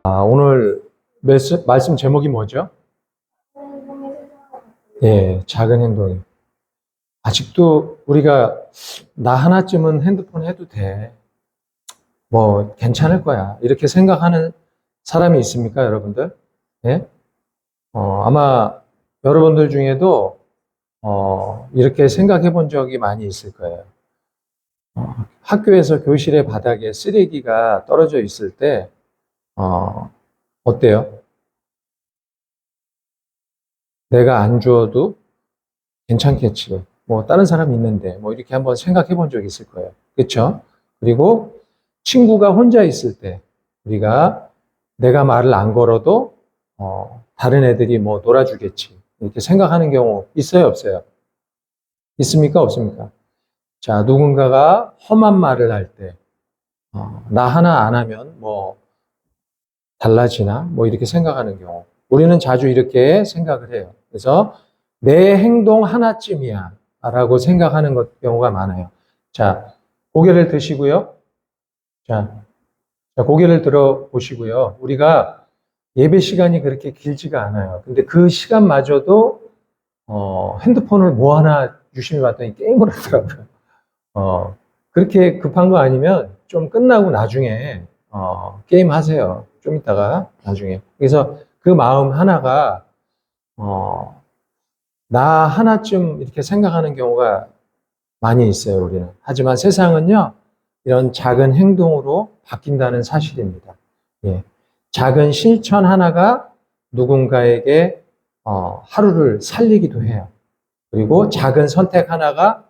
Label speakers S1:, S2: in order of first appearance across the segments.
S1: 오늘 말씀 제목이 뭐죠? 예, 작은 행동이. 아직도 우리가 나 하나쯤은 핸드폰 해도 돼. 뭐 괜찮을 거야. 이렇게 생각하는 사람이 있습니까, 여러분들? 예? 아마 여러분들 중에도 이렇게 생각해 본 적이 많이 있을 거예요. 학교에서 교실의 바닥에 쓰레기가 떨어져 있을 때 어때요? 내가 안 주워도 괜찮겠지. 뭐 다른 사람이 있는데 뭐 이렇게 한번 생각해 본 적이 있을 거예요. 그렇죠? 그리고 친구가 혼자 있을 때 우리가 내가 말을 안 걸어도 다른 애들이 뭐 놀아주겠지. 이렇게 생각하는 경우 있어요, 없어요? 있습니까, 없습니까? 자, 누군가가 험한 말을 할 때, 나 하나 안 하면 뭐 달라지나? 뭐 이렇게 생각하는 경우. 우리는 자주 이렇게 생각을 해요. 그래서 내 행동 하나쯤이야 라고 생각하는 경우가 많아요. 자, 고개를 드시고요. 자, 고개를 들어 보시고요. 우리가 예배 시간이 그렇게 길지가 않아요. 근데 그 시간마저도 핸드폰을 뭐 하나 유심히 봤더니 게임을 하더라고요. 그렇게 급한 거 아니면 좀 끝나고 나중에 게임 하세요. 좀 이따가 나중에. 그래서 그 마음 하나가 나 하나쯤 이렇게 생각하는 경우가 많이 있어요, 우리는. 하지만 세상은요, 이런 작은 행동으로 바뀐다는 사실입니다. 예. 작은 실천 하나가 누군가에게 하루를 살리기도 해요. 그리고 작은 선택 하나가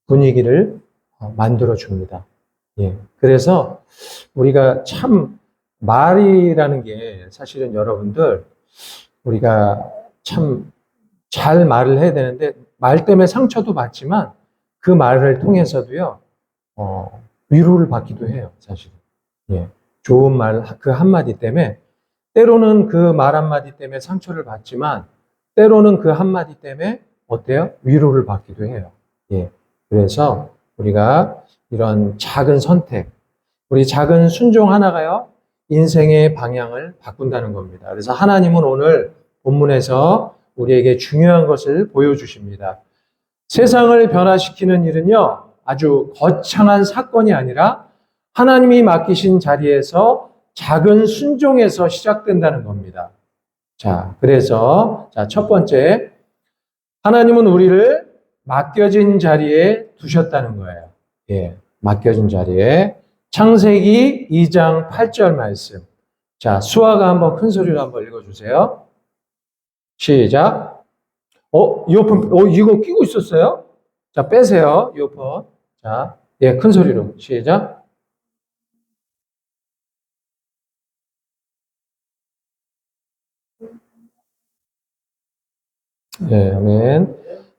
S1: 분위기를 만들어 줍니다. 예. 그래서 우리가 참 말이라는 게 사실은 여러분들 우리가 참 잘 말을 해야 되는데 말 때문에 상처도 받지만 그 말을 통해서도요 위로를 받기도 해요, 사실은. 예. 좋은 말 그 한마디 때문에 때로는 그 말 한마디 때문에 상처를 받지만 때로는 그 한마디 때문에 어때요? 위로를 받기도 해요. 예. 그래서 우리가 이런 작은 선택, 우리 작은 순종 하나가요, 인생의 방향을 바꾼다는 겁니다. 그래서 하나님은 오늘 본문에서 우리에게 중요한 것을 보여주십니다. 세상을 변화시키는 일은요, 아주 거창한 사건이 아니라 하나님이 맡기신 자리에서 작은 순종에서 시작된다는 겁니다. 자, 그래서 첫 번째, 하나님은 우리를 맡겨진 자리에 두셨다는 거예요. 예, 맡겨진 자리에. 창세기 2장 8절 말씀. 자, 수아가 한번 큰 소리로 한번 읽어주세요. 시작. 이어폰, 이거 끼고 있었어요? 자, 빼세요, 이어폰. 자, 예, 큰 소리로. 시작. 네, 아멘.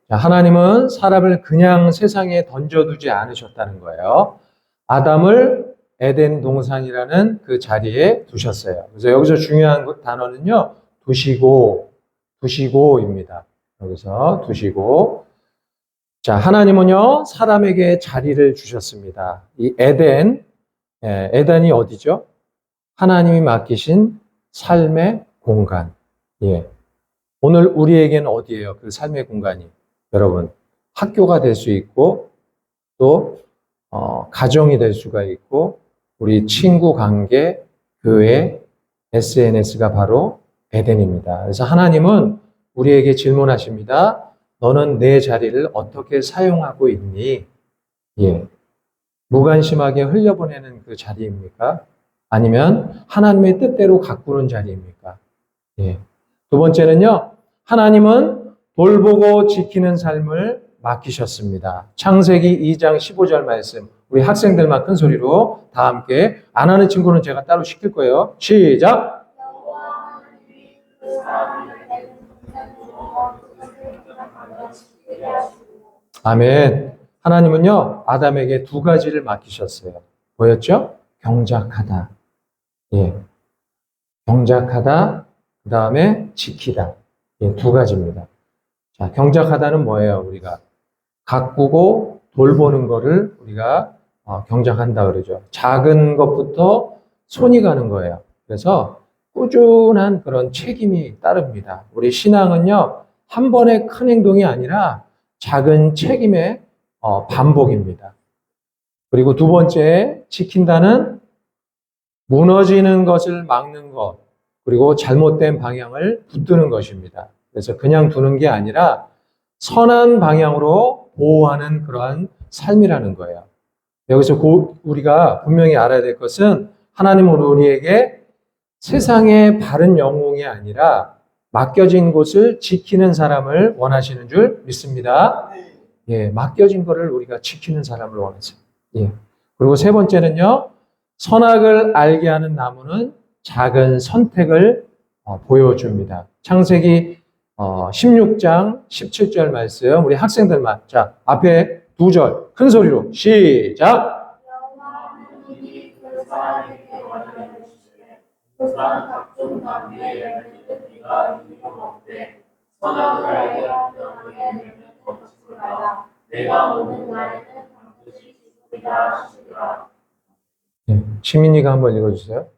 S1: 자, 하나님은 사람을 그냥 세상에 던져두지 않으셨다는 거예요. 아담을 에덴 동산이라는 그 자리에 두셨어요. 그래서 여기서 중요한 단어는요, 두시고입니다. 여기서 두시고. 자, 하나님은요, 사람에게 자리를 주셨습니다. 이 에덴이 어디죠? 하나님이 맡기신 삶의 공간. 예. 오늘 우리에게는 어디예요? 그 삶의 공간이. 여러분, 학교가 될 수 있고, 또, 가정이 될 수가 있고, 우리 친구 관계, 교회, SNS가 바로 에덴입니다. 그래서 하나님은 우리에게 질문하십니다. 너는 내 자리를 어떻게 사용하고 있니? 예. 무관심하게 흘려보내는 그 자리입니까? 아니면 하나님의 뜻대로 가꾸는 자리입니까? 예. 두 번째는요, 하나님은 돌보고 지키는 삶을 맡기셨습니다. 창세기 2장 15절 말씀. 우리 학생들만 큰 소리로 다 함께, 안 하는 친구는 제가 따로 시킬 거예요. 시작! 아멘. 하나님은요, 아담에게 두 가지를 맡기셨어요. 뭐였죠? 경작하다. 예. 경작하다, 그 다음에 지키다. 예, 두 가지입니다. 자, 경작하다는 뭐예요? 우리가 가꾸고 돌보는 거를 우리가 경작한다 그러죠. 작은 것부터 손이 가는 거예요. 그래서 꾸준한 그런 책임이 따릅니다. 우리 신앙은요, 한 번의 큰 행동이 아니라 작은 책임의 반복입니다. 그리고 두 번째, 지킨다는 무너지는 것을 막는 것, 그리고 잘못된 방향을 붙드는 것입니다. 그래서 그냥 두는 게 아니라 선한 방향으로 보호하는 그러한 삶이라는 거예요. 여기서 우리가 분명히 알아야 될 것은 하나님은 우리에게 세상의 바른 영웅이 아니라 맡겨진 곳을 지키는 사람을 원하시는 줄 믿습니다. 예, 맡겨진 것을 우리가 지키는 사람을 원하세요. 예. 그리고 세 번째는요, 선악을 알게 하는 나무는 작은 선택을 보여줍니다. 창세기 16장 17절 말씀, 우리 학생들만. 자, 앞에 두 절 큰 소리로 시작. 네, 시민이가 한번 읽어주세요.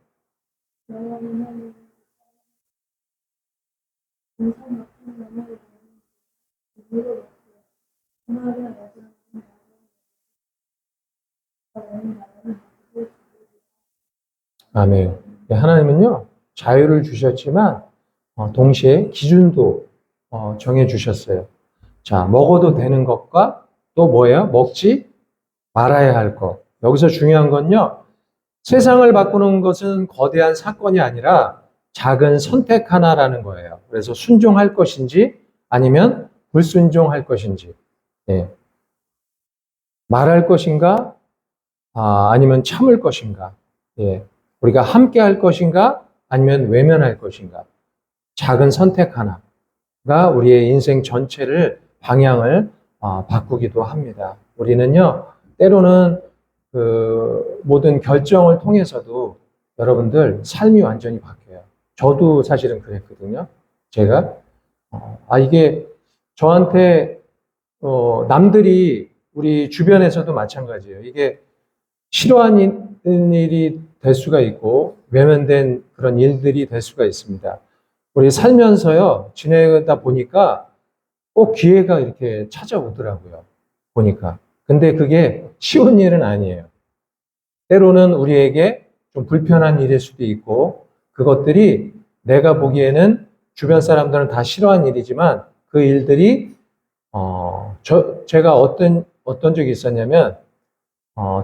S1: 아멘. 하나님은요, 자유를 주셨지만 동시에 기준도 정해 주셨어요. 자, 먹어도 되는 것과 또 뭐예요? 먹지 말아야 할 것. 여기서 중요한 건요, 세상을 바꾸는 것은 거대한 사건이 아니라 작은 선택 하나라는 거예요. 그래서 순종할 것인지 아니면 불순종할 것인지, 예. 말할 것인가, 아니면 참을 것인가, 예. 우리가 함께 할 것인가, 아니면 외면할 것인가. 작은 선택 하나가 우리의 인생 전체를 방향을 바꾸기도 합니다. 우리는요, 때로는 그 모든 결정을 통해서도 여러분들 삶이 완전히 바뀌어요. 저도 사실은 그랬거든요. 제가 이게 저한테 남들이 우리 주변에서도 마찬가지예요. 이게 싫어하는 일이 될 수가 있고 외면된 그런 일들이 될 수가 있습니다. 우리 살면서요, 지내다 보니까 꼭 기회가 이렇게 찾아오더라고요. 보니까. 근데 그게 쉬운 일은 아니에요. 때로는 우리에게 좀 불편한 일일 수도 있고, 그것들이 내가 보기에는 주변 사람들은 다 싫어하는 일이지만, 그 일들이, 제가 어떤 적이 있었냐면,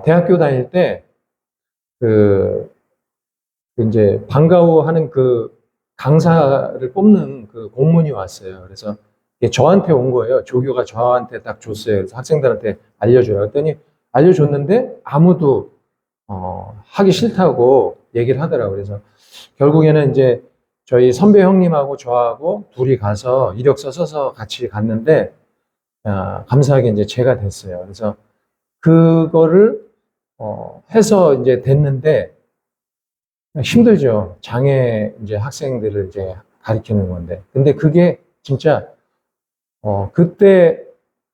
S1: 대학교 다닐 때, 이제, 방과후 하는 그 강사를 뽑는 그 공문이 왔어요. 그래서 저한테 온 거예요. 조교가 저한테 딱 줬어요. 그래서 학생들한테 알려줘요. 그랬더니 알려줬는데 아무도 하기 싫다고 얘기를 하더라고요. 그래서 결국에는 이제 저희 선배 형님하고 저하고 둘이 가서 이력서 써서 같이 갔는데 감사하게 이제 제가 됐어요. 그래서 그거를 해서 이제 됐는데 힘들죠. 장애 이제 학생들을 이제 가리키는 건데. 근데 그게 진짜 그때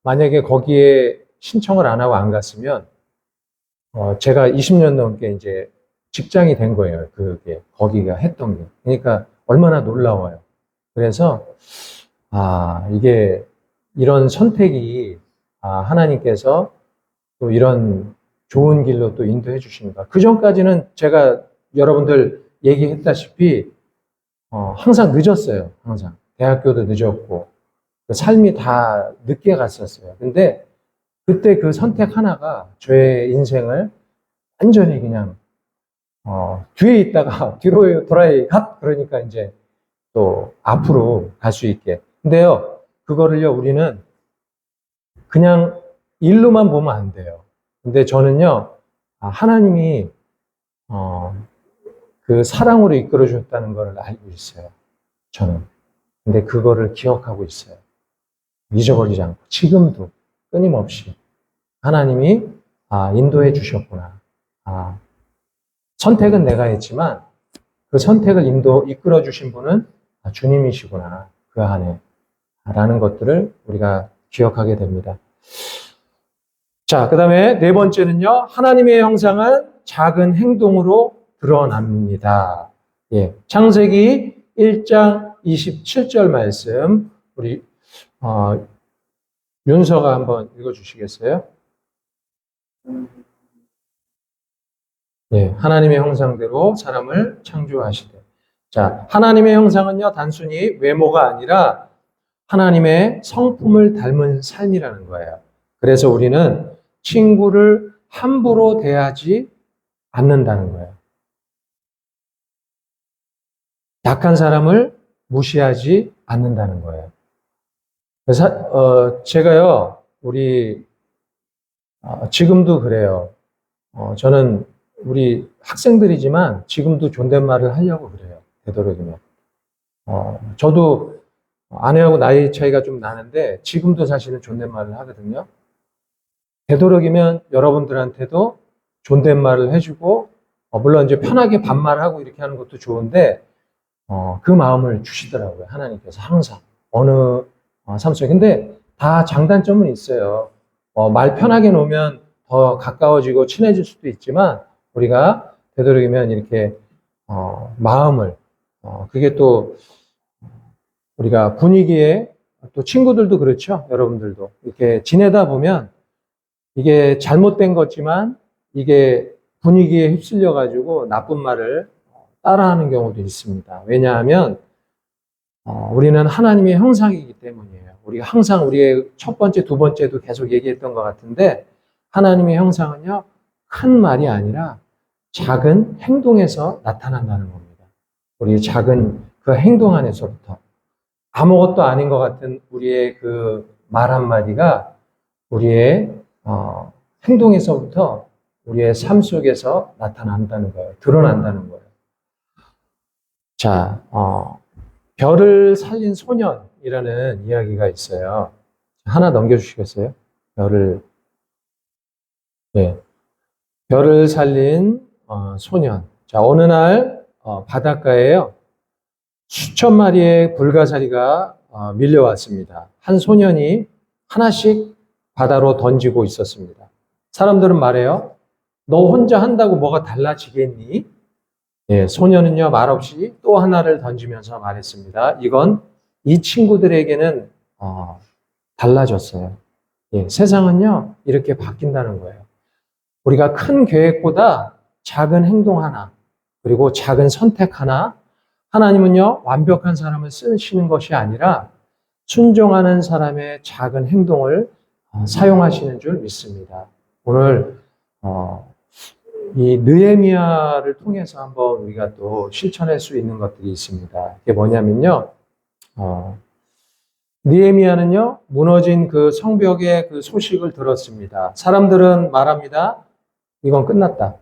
S1: 만약에 거기에 신청을 안 하고 안 갔으면 제가 20년 넘게 이제 직장이 된 거예요. 그게 거기가 했던 게. 그러니까 얼마나 놀라워요. 그래서 이게 이런 선택이 하나님께서 또 이런 좋은 길로 또 인도해 주십니다. 그 전까지는 제가 여러분들 얘기했다시피 항상 늦었어요. 항상 대학교도 늦었고 삶이 다 늦게 갔었어요. 근데 그때 그 선택 하나가 저의 인생을 완전히 그냥 뒤에 있다가 뒤로 돌아야 그러니까 이제 또 앞으로 갈 수 있게. 근데요, 그거를요 우리는 그냥 일로만 보면 안 돼요. 근데 저는요 하나님이 그 사랑으로 이끌어 주셨다는 걸 알고 있어요. 저는. 근데 그거를 기억하고 있어요. 잊어버리지 않고 지금도 끊임없이 하나님이 인도해 주셨구나. 선택은 내가 했지만 그 선택을 이끌어 주신 분은 주님이시구나. 그 안에 라는 것들을 우리가 기억하게 됩니다. 자, 그 다음에 네 번째는요. 하나님의 형상은 작은 행동으로 드러납니다. 예, 창세기 1장 27절 말씀 우리 윤서가 한번 읽어주시겠어요? 예, 하나님의 형상대로 사람을 창조하시되. 자, 하나님의 형상은요, 단순히 외모가 아니라 하나님의 성품을 닮은 삶이라는 거예요. 그래서 우리는 친구를 함부로 대하지 않는다는 거예요. 약한 사람을 무시하지 않는다는 거예요. 그래서 제가요, 지금도 그래요. 저는 우리 학생들이지만 지금도 존댓말을 하려고 그래요. 되도록이면. 저도 아내하고 나이 차이가 좀 나는데 지금도 사실은 존댓말을 하거든요. 되도록이면 여러분들한테도 존댓말을 해주고, 물론 이제 편하게 반말하고 이렇게 하는 것도 좋은데, 그 마음을 주시더라고요. 하나님께서 항상. 어느 삶 속에. 근데 다 장단점은 있어요. 말 편하게 놓으면 더 가까워지고 친해질 수도 있지만, 우리가 되도록이면 이렇게, 마음을, 그게 또, 우리가 분위기에, 또 친구들도 그렇죠. 여러분들도. 이렇게 지내다 보면, 이게 잘못된 거지만, 이게 분위기에 휩쓸려가지고 나쁜 말을 따라하는 경우도 있습니다. 왜냐하면 우리는 하나님의 형상이기 때문이에요. 우리가 항상 우리의 첫 번째, 두 번째도 계속 얘기했던 것 같은데 하나님의 형상은요, 큰 말이 아니라 작은 행동에서 나타난다는 겁니다. 우리 작은 그 행동 안에서부터 아무것도 아닌 것 같은 우리의 그 말 한마디가 우리의 행동에서부터 우리의 삶 속에서 나타난다는 거예요. 드러난다는 거예요. 자, 별을 살린 소년이라는 이야기가 있어요. 하나 넘겨주시겠어요? 네. 별을 살린 소년. 자, 어느 날 바닷가에요. 수천 마리의 불가사리가 밀려왔습니다. 한 소년이 하나씩 바다로 던지고 있었습니다. 사람들은 말해요. 너 혼자 한다고 뭐가 달라지겠니? 예, 소년은요, 말없이 또 하나를 던지면서 말했습니다. 이건 이 친구들에게는 달라졌어요. 예, 세상은요, 이렇게 바뀐다는 거예요. 우리가 큰 계획보다 작은 행동 하나, 그리고 작은 선택 하나, 하나님은요, 완벽한 사람을 쓰시는 것이 아니라 순종하는 사람의 작은 행동을 사용하시는 줄 믿습니다. 오늘 이 느헤미야를 통해서 한번 우리가 또 실천할 수 있는 것들이 있습니다. 그게 뭐냐면요, 느헤미야는요, 무너진 그 성벽의 그 소식을 들었습니다. 사람들은 말합니다. 이건 끝났다.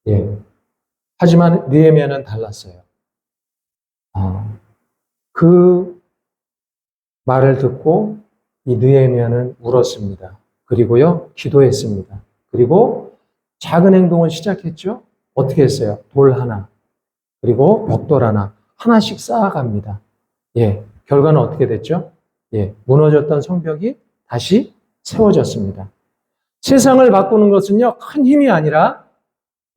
S1: 예. 하지만 느헤미야는 달랐어요. 그 말을 듣고 이 느헤미야는 울었습니다. 그리고요, 기도했습니다. 그리고 작은 행동을 시작했죠. 어떻게 했어요? 돌 하나, 그리고 벽돌 하나, 하나씩 쌓아갑니다. 예, 결과는 어떻게 됐죠? 예, 무너졌던 성벽이 다시 세워졌습니다. 세상을 바꾸는 것은요, 큰 힘이 아니라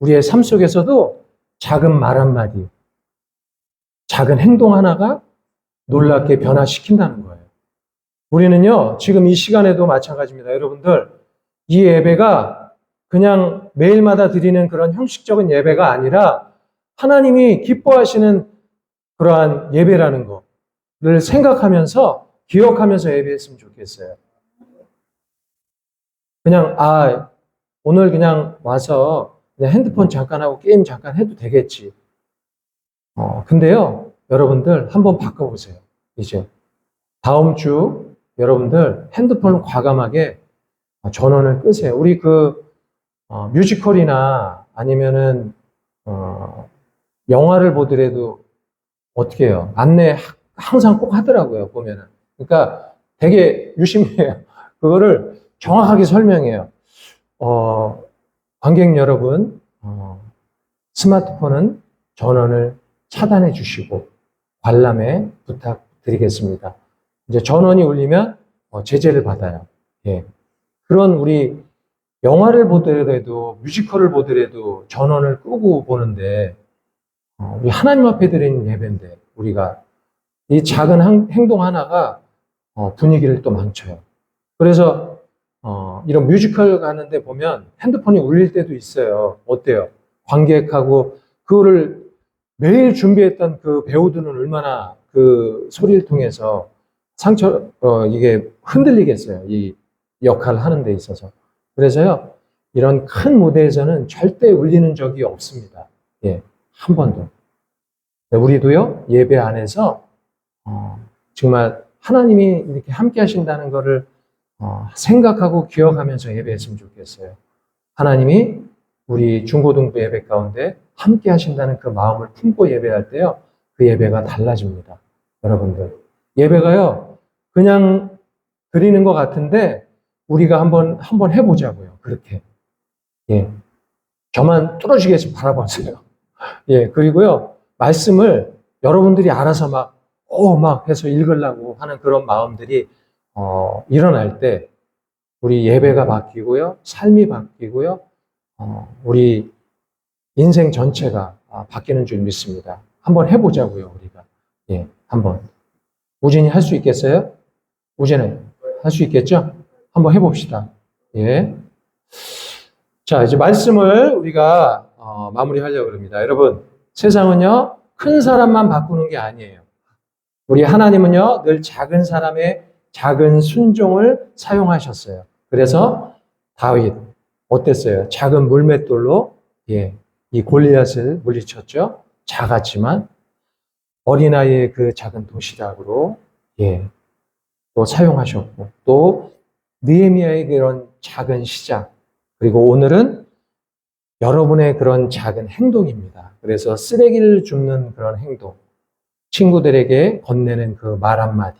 S1: 우리의 삶 속에서도 작은 말 한마디, 작은 행동 하나가 놀랍게 변화시킨다는 거예요. 우리는요, 지금 이 시간에도 마찬가지입니다. 여러분들, 이 예배가 그냥 매일마다 드리는 그런 형식적인 예배가 아니라 하나님이 기뻐하시는 그러한 예배라는 것을 생각하면서, 기억하면서 예배했으면 좋겠어요. 그냥, 오늘 그냥 와서 그냥 핸드폰 잠깐 하고 게임 잠깐 해도 되겠지. 근데요, 여러분들 한번 바꿔보세요. 이제 다음 주 여러분들 핸드폰을 과감하게 전원을 끄세요. 우리 뮤지컬이나 아니면은 영화를 보더라도 어떻게 해요? 안내 항상 꼭 하더라고요, 보면은. 그러니까 되게 유심해요. 그거를 정확하게 설명해요. 관객 여러분, 스마트폰은 전원을 차단해 주시고 관람에 부탁드리겠습니다. 이제 전원이 울리면 제재를 받아요. 예. 그런 우리 영화를 보더라도 뮤지컬을 보더라도 전원을 끄고 보는데 우리 하나님 앞에 드리는 예배인데 우리가 이 작은 행동 하나가 분위기를 또 망쳐요. 그래서 이런 뮤지컬 가는데 보면 핸드폰이 울릴 때도 있어요. 어때요? 관객하고 그거를 매일 준비했던 그 배우들은 얼마나 그 소리를 통해서 이게 흔들리겠어요. 이 역할을 하는 데 있어서. 그래서요, 이런 큰 무대에서는 절대 울리는 적이 없습니다. 예, 한 번도. 우리도요, 예배 안에서, 정말 하나님이 이렇게 함께 하신다는 것을 생각하고 기억하면서 예배했으면 좋겠어요. 하나님이 우리 중고등부 예배 가운데 함께 하신다는 그 마음을 품고 예배할 때요, 그 예배가 달라집니다. 여러분들. 예배가요, 그냥 드리는 것 같은데, 우리가 한번 해보자고요. 그렇게. 예. 저만 뚫어지게 바라보세요. 예. 그리고요, 말씀을 여러분들이 알아서 막 해서 읽으려고 하는 그런 마음들이, 일어날 때, 우리 예배가 바뀌고요, 삶이 바뀌고요, 우리 인생 전체가 바뀌는 줄 믿습니다. 한번 해보자고요, 우리가. 예. 한번. 우진이 할 수 있겠어요? 우진은 할 수 있겠죠? 한번 해봅시다. 예. 자, 이제 말씀을 우리가 마무리하려고 합니다. 여러분, 세상은요, 큰 사람만 바꾸는 게 아니에요. 우리 하나님은요, 늘 작은 사람의 작은 순종을 사용하셨어요. 그래서 다윗, 어땠어요? 작은 물맷돌로, 예, 이 골리앗을 물리쳤죠? 작았지만, 어린아이의 그 작은 도시락으로, 예, 또 사용하셨고, 또 느헤미야의 그런 작은 시작, 그리고 오늘은 여러분의 그런 작은 행동입니다. 그래서 쓰레기를 줍는 그런 행동, 친구들에게 건네는 그 말 한마디,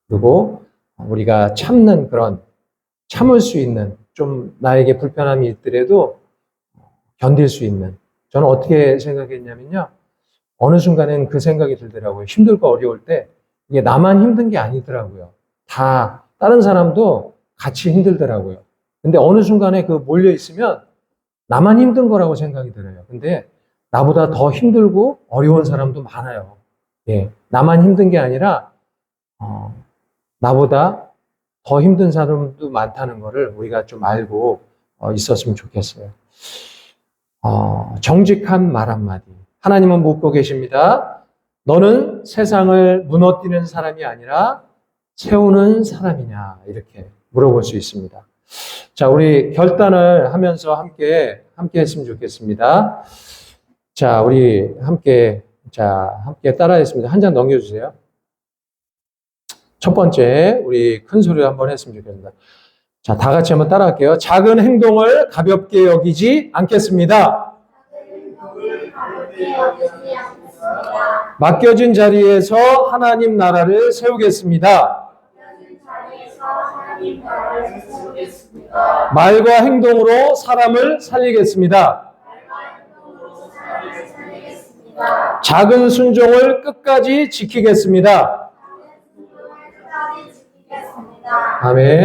S1: 그리고 우리가 참을 수 있는, 좀 나에게 불편함이 있더라도 견딜 수 있는, 저는 어떻게 생각했냐면요, 어느 순간엔 그 생각이 들더라고요. 힘들고 어려울 때 이게 나만 힘든 게 아니더라고요. 다 다른 사람도 같이 힘들더라고요. 근데 어느 순간에 그 몰려 있으면 나만 힘든 거라고 생각이 들어요. 근데 나보다 더 힘들고 어려운 사람도 많아요. 예, 나만 힘든 게 아니라 나보다 더 힘든 사람도 많다는 거를 우리가 좀 알고 있었으면 좋겠어요. 정직한 말 한마디. 하나님은 묻고 계십니다. 너는 세상을 무너뜨리는 사람이 아니라 세우는 사람이냐? 이렇게 물어볼 수 있습니다. 자, 우리 결단을 하면서 함께 했으면 좋겠습니다. 자, 우리 함께 따라했습니다. 한 장 넘겨주세요. 첫 번째, 우리 큰 소리로 한번 했으면 좋겠습니다. 자, 다 같이 한번 따라할게요. 작은 행동을 가볍게 여기지 않겠습니다. 맡겨진 자리에서 하나님 나라를 세우겠습니다. 말과 행동으로 사람을 살리겠습니다. 작은 순종을 끝까지 지키겠습니다. 아멘.